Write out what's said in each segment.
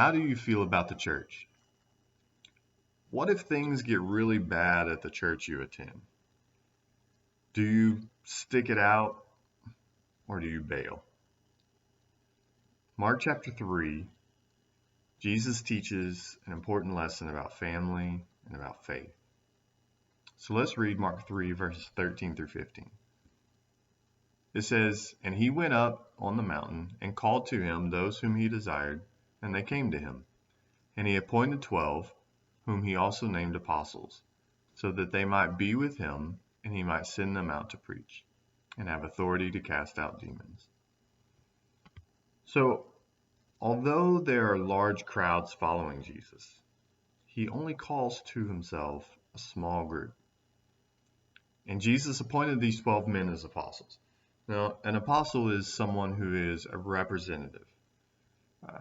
How do you feel about the church? What if things get really bad at the church you attend? Do you stick it out or do you bail? Mark chapter 3, Jesus teaches an important lesson about family and about faith. So let's read Mark 3, verses 13 through 15. It says, "And he went up on the mountain and called to him those whom he desired, and they came to him. And he appointed 12, whom he also named apostles, so that they might be with him, and he might send them out to preach, and have authority to cast out demons." So, although there are large crowds following Jesus, he only calls to himself a small group. And Jesus appointed these 12 men as apostles. Now, an apostle is someone who is a representative.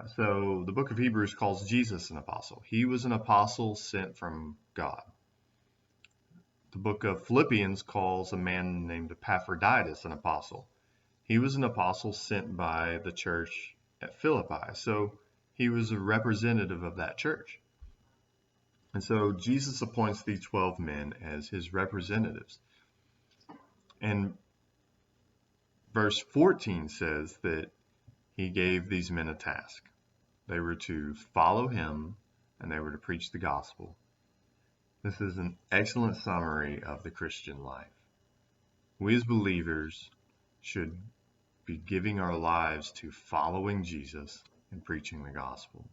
So the book of Hebrews calls Jesus an apostle. He was an apostle sent from God. The book of Philippians calls a man named Epaphroditus an apostle. He was an apostle sent by the church at Philippi. So he was a representative of that church. And so Jesus appoints these 12 men as his representatives. And verse 14 says that he gave these men a task. They were to follow him and they were to preach the gospel. This is an excellent summary of the Christian life. We as believers should be giving our lives to following Jesus and preaching the gospel.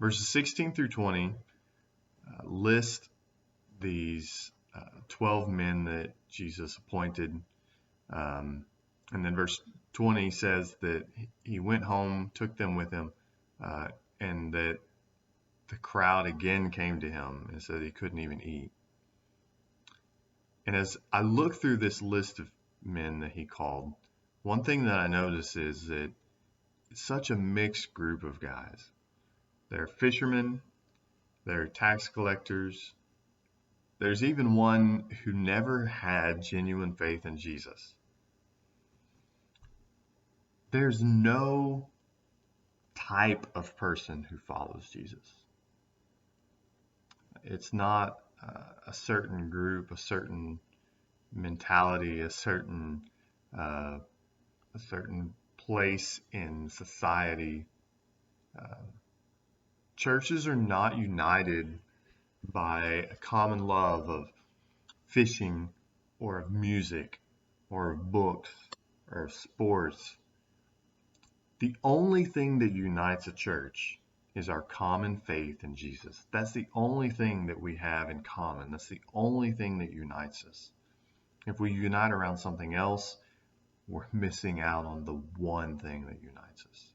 Verses 16 through 20 list these 12 men that Jesus appointed. And then verse 20 says that he went home, took them with him, and that the crowd again came to him and said he couldn't even eat. And as I look through this list of men that he called, one thing that I notice is that it's such a mixed group of guys. They're fishermen, they're tax collectors. There's even one who never had genuine faith in Jesus. There's no type of person who follows Jesus. It's not a certain group, a certain mentality, a certain place in society. Churches are not united by a common love of fishing or of music or of books or of sports. The only thing that unites a church is our common faith in Jesus. That's the only thing that we have in common. That's the only thing that unites us. If we unite around something else, we're missing out on the one thing that unites us.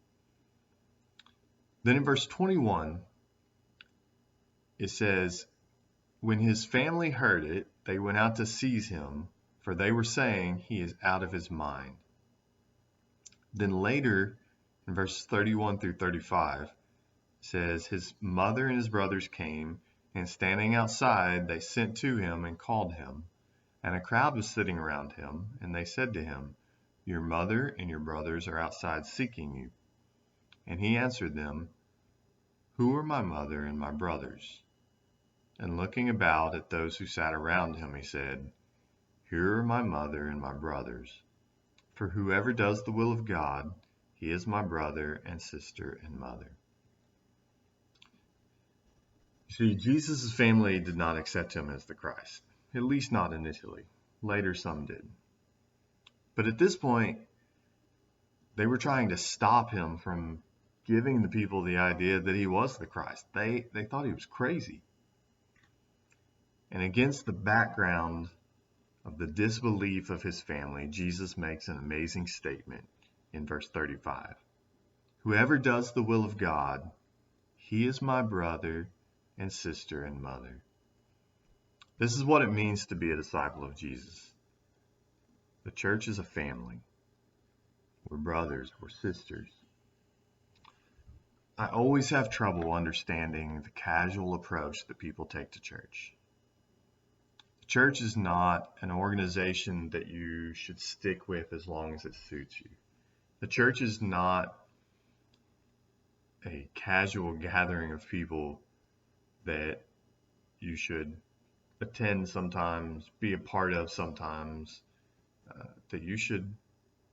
Then in verse 21, it says, "When his family heard it, they went out to seize him, for they were saying, 'He is out of his mind.'" Then later, in verses 31 through 35, it says, "His mother and his brothers came, and standing outside, they sent to him and called him. And a crowd was sitting around him, and they said to him, 'Your mother and your brothers are outside seeking you.' And he answered them, 'Who are my mother and my brothers?' And looking about at those who sat around him, he said, 'Here are my mother and my brothers. For whoever does the will of God, he is my brother and sister and mother.'" See, Jesus' family did not accept him as the Christ, at least not initially. Later, some did. But at this point, they were trying to stop him from giving the people the idea that he was the Christ. They thought he was crazy. And against the background of the disbelief of his family, Jesus makes an amazing statement in verse 35. "Whoever does the will of God, he is my brother and sister and mother." This is what it means to be a disciple of Jesus. The church is a family. We're brothers, we're sisters. I always have trouble understanding the casual approach that people take to church. The church is not an organization that you should stick with as long as it suits you. The church is not a casual gathering of people that you should attend sometimes, be a part of sometimes, that you should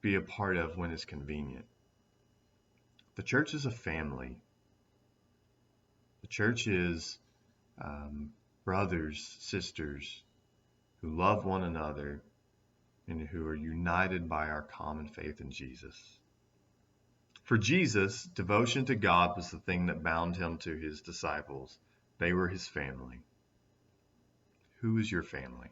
be a part of when it's convenient. The church is a family. The church is brothers, sisters who love one another and who are united by our common faith in Jesus. For Jesus, devotion to God was the thing that bound him to his disciples. They were his family. Who is your family?